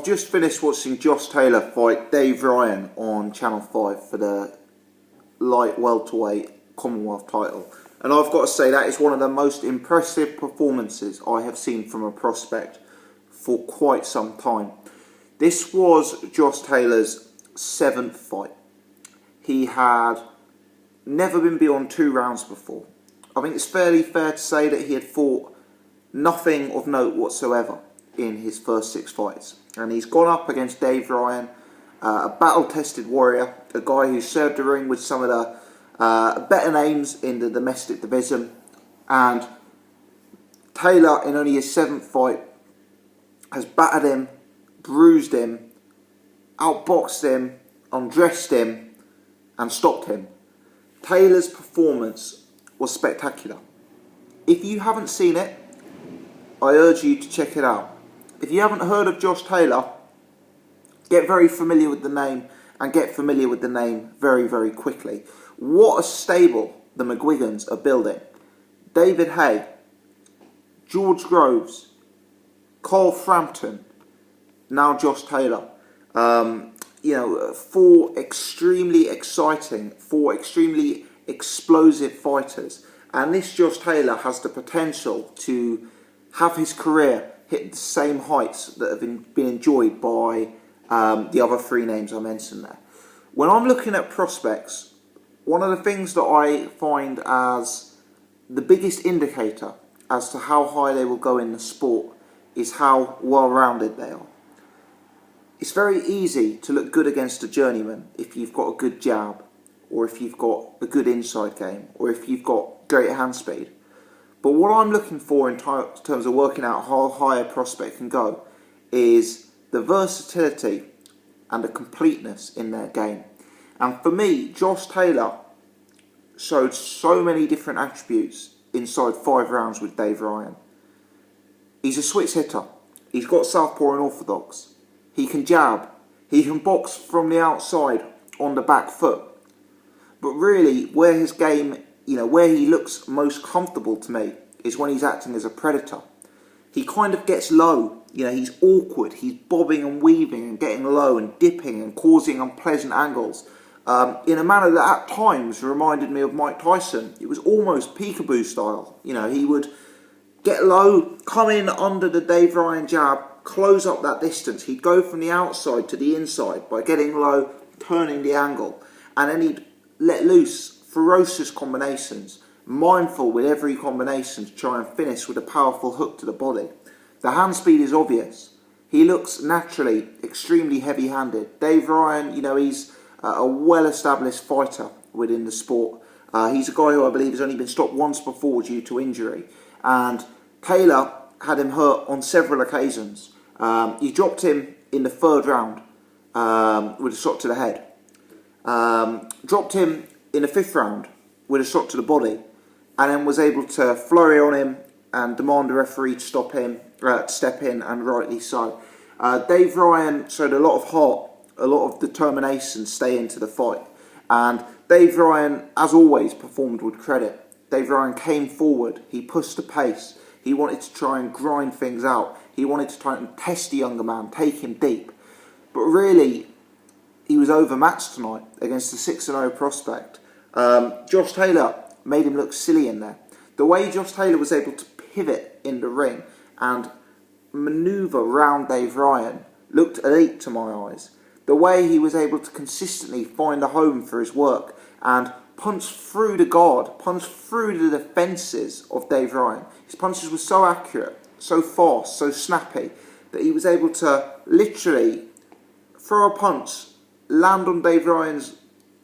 I've just finished watching Josh Taylor fight Dave Ryan on Channel 5 for the light welterweight Commonwealth title. And I've got to say that is one of the most impressive performances I have seen from a prospect for quite some time. This was Josh Taylor's 7th fight. He had never been beyond 2 rounds before. I think it's fairly fair to say that he had fought nothing of note whatsoever in his first 6 fights. And he's gone up against Dave Ryan, a battle-tested warrior, a guy who served the ring with some of the better names in the domestic division. And Taylor, in only his 7th fight, has battered him, bruised him, outboxed him, undressed him, and stopped him. Taylor's performance was spectacular. If you haven't seen it, I urge you to check it out. If you haven't heard of Josh Taylor, get very familiar with the name, and get familiar with the name very, very quickly. What a stable the McGuigans are building. David Haye, George Groves, Carl Frampton, now Josh Taylor. 4 extremely exciting, 4 extremely explosive fighters. And this Josh Taylor has the potential to have his career hit the same heights that have been enjoyed by the other 3 names I mentioned there. When I'm looking at prospects, one of the things that I find as the biggest indicator as to how high they will go in the sport is how well-rounded they are. It's very easy to look good against a journeyman if you've got a good jab, or if you've got a good inside game, or if you've got great hand speed. But what I'm looking for in terms of working out how high a prospect can go is the versatility and the completeness in their game. And for me, Josh Taylor showed so many different attributes inside 5 rounds with Dave Ryan. He's a switch hitter. He's got southpaw and orthodox. He can jab. He can box from the outside on the back foot. But really, where his game, where he looks most comfortable to me is when he's acting as a predator. He kind of gets low. He's awkward. He's bobbing and weaving and getting low and dipping and causing unpleasant angles in a manner that at times reminded me of Mike Tyson. It was almost peekaboo style. He would get low, come in under the Dave Ryan jab, close up that distance. He'd go from the outside to the inside by getting low, turning the angle, and then he'd let loose ferocious combinations, mindful with every combination to try and finish with a powerful hook to the body. The hand speed is obvious. He looks naturally extremely heavy-handed. Dave Ryan, he's a well-established fighter within the sport. He's a guy who I believe has only been stopped once before due to injury. And Taylor had him hurt on several occasions. He dropped him in the 3rd round with a shot to the head. Dropped him in the 5th round with a shot to the body, and then was able to flurry on him and demand the referee to stop him, step in, and rightly so. Dave Ryan showed a lot of heart, a lot of determination to stay into the fight, and Dave Ryan, as always, performed with credit. Dave Ryan came forward, he pushed the pace, he wanted to try and grind things out, he wanted to try and test the younger man, take him deep, but really, he was overmatched tonight against the 6-0 prospect. Josh Taylor made him look silly in there. The way Josh Taylor was able to pivot in the ring and manoeuvre round Dave Ryan looked elite to my eyes. The way he was able to consistently find a home for his work and punch through the guard, punch through the defences of Dave Ryan. His punches were so accurate, so fast, so snappy, that he was able to literally throw a punch, land on Dave Ryan's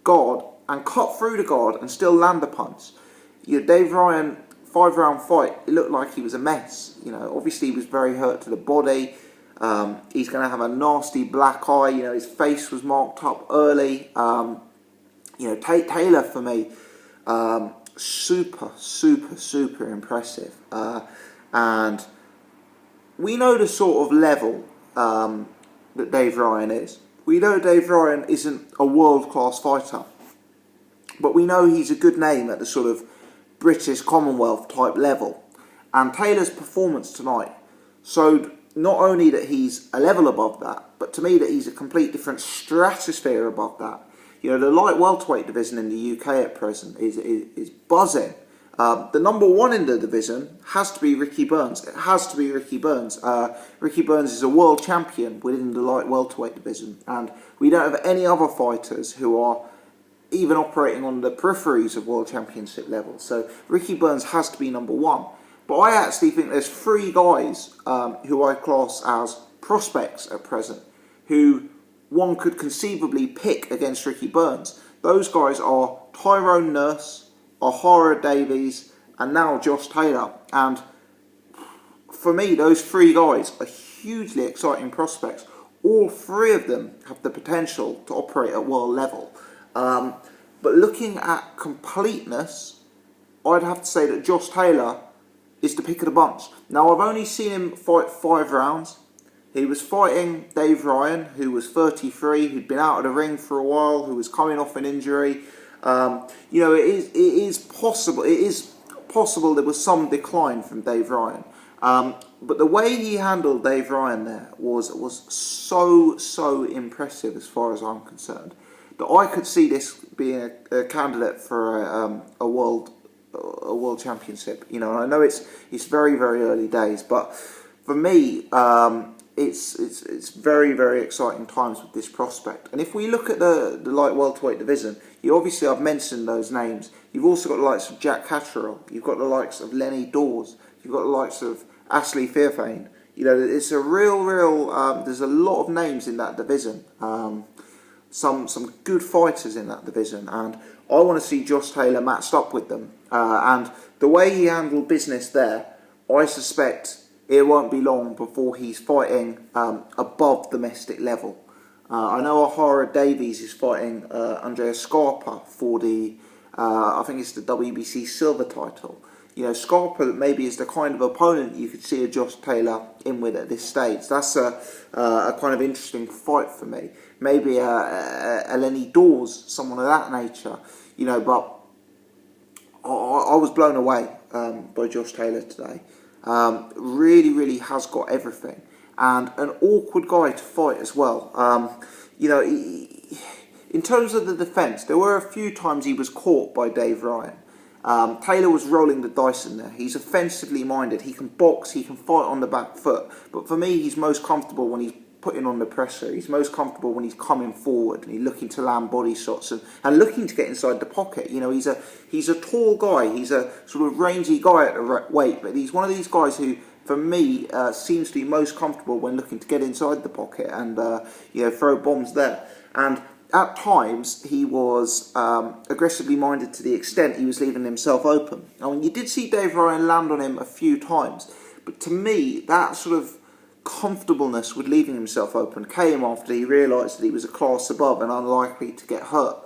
guard, and cut through the guard and still land the punch. Dave Ryan, 5-round fight, it looked like he was a mess. Obviously he was very hurt to the body. He's going to have a nasty black eye. His face was marked up early. Taylor, for me, super, super, super impressive. And we know the sort of level that Dave Ryan is. We know Dave Ryan isn't a world-class fighter, but we know he's a good name at the sort of British Commonwealth type level. And Taylor's performance tonight showed not only that he's a level above that, but to me that he's a complete different stratosphere above that. You know, the light welterweight division in the UK at present is buzzing. The number one in the division has to be Ricky Burns. It has to be Ricky Burns. Ricky Burns is a world champion within the light welterweight division, and we don't have any other fighters who are even operating on the peripheries of world championship level. So Ricky Burns has to be number one. But I actually think there's three guys who I class as prospects at present, who one could conceivably pick against Ricky Burns. Those guys are Tyrone Nurse, Ahara Davies, and now Josh Taylor. And for me, those three guys are hugely exciting prospects. All three of them have the potential to operate at world level. But looking at completeness, I'd have to say that Josh Taylor is the pick of the bunch. Now, I've only seen him fight 5 rounds. He was fighting Dave Ryan, who was 33, who'd been out of the ring for a while, who was coming off an injury. You know, it is possible there was some decline from Dave Ryan. But the way he handled Dave Ryan there was so impressive as far as I'm concerned, that I could see this being a candidate for a world championship. You know, and I know it's very early days, but for me, it's very exciting times with this prospect. And if we look at the light welterweight division, I've mentioned those names. You've also got the likes of Jack Catterall. You've got the likes of Lenny Dawes. You've got the likes of Ashley Fairfain. You know, it's a real. There's a lot of names in that division. Some good fighters in that division, and I want to see Josh Taylor matched up with them. And the way he handled business there, I suspect it won't be long before he's fighting above domestic level. I know Ahara Davies is fighting Andrea Scarpa for the, I think it's the WBC silver title. You know, Scarpa maybe is the kind of opponent you could see a Josh Taylor in with at this stage. That's a kind of interesting fight for me. Maybe a Lenny Dawes, someone of that nature. You know, but I was blown away by Josh Taylor today. Really has got everything, and an awkward guy to fight as well. You know, in terms of the defence, there were a few times he was caught by Dave Ryan. Taylor was rolling the dice in there. He's offensively minded. He can box. He can fight on the back foot. But for me, he's most comfortable when he's putting on the pressure. He's most comfortable when he's coming forward and he's looking to land body shots and looking to get inside the pocket. You know, he's a tall guy. He's a sort of rangy guy at the weight, but he's one of these guys who, for me, seems to be most comfortable when looking to get inside the pocket and you know, throw bombs there. And at times, he was aggressively minded to the extent he was leaving himself open. I mean, you did see Dave Ryan land on him a few times, but to me, that sort of comfortableness with leaving himself open came after he realised that he was a class above and unlikely to get hurt.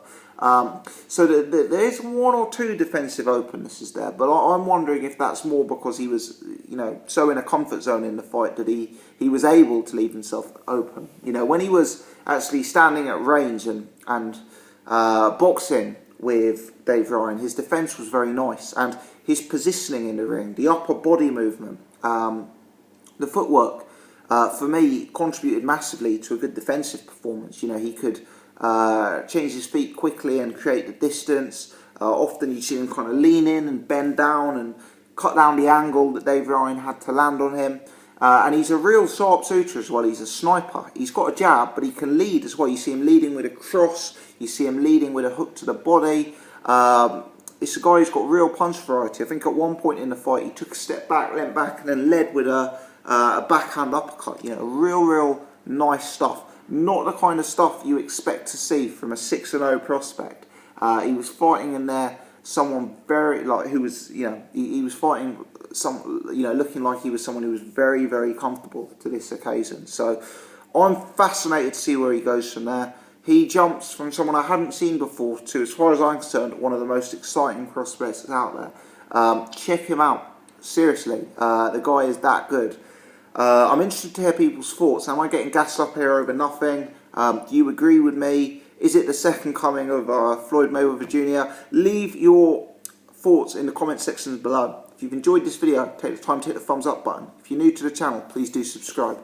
So there's one or two defensive opennesses there, but I'm wondering if that's more because he was, you know, so in a comfort zone in the fight that he was able to leave himself open. You know, when he was actually standing at range and boxing with Dave Ryan, his defence was very nice, and his positioning in the ring, the upper body movement, the footwork, for me, contributed massively to a good defensive performance. You know, he could change his feet quickly and create the distance. Often you see him kind of lean in and bend down and cut down the angle that Dave Ryan had to land on him. And he's a real sharp shooter as well. He's a sniper. He's got a jab, but he can lead as well. You see him leading with a cross. You see him leading with a hook to the body. It's a guy who's got real punch variety. I think at one point in the fight, he took a step back, leant back, and then led with a backhand uppercut. You know, real nice stuff. Not the kind of stuff you expect to see from a 6-0 prospect. He was fighting in there someone very, like, who was, you know, he was fighting some, you know, looking like he was someone who was very comfortable to this occasion. So I'm fascinated to see where he goes from there. He jumps from someone I hadn't seen before to, as far as I'm concerned, one of the most exciting prospects out there. Check him out, seriously. The guy is that good. I'm interested to hear people's thoughts. Am I getting gassed up here over nothing? Do you agree with me? Is it the second coming of Floyd Mayweather Jr.? Leave your thoughts in the comment sections below. If If you've enjoyed this video, take the time to hit the thumbs up button. If you're new to the channel, please do subscribe.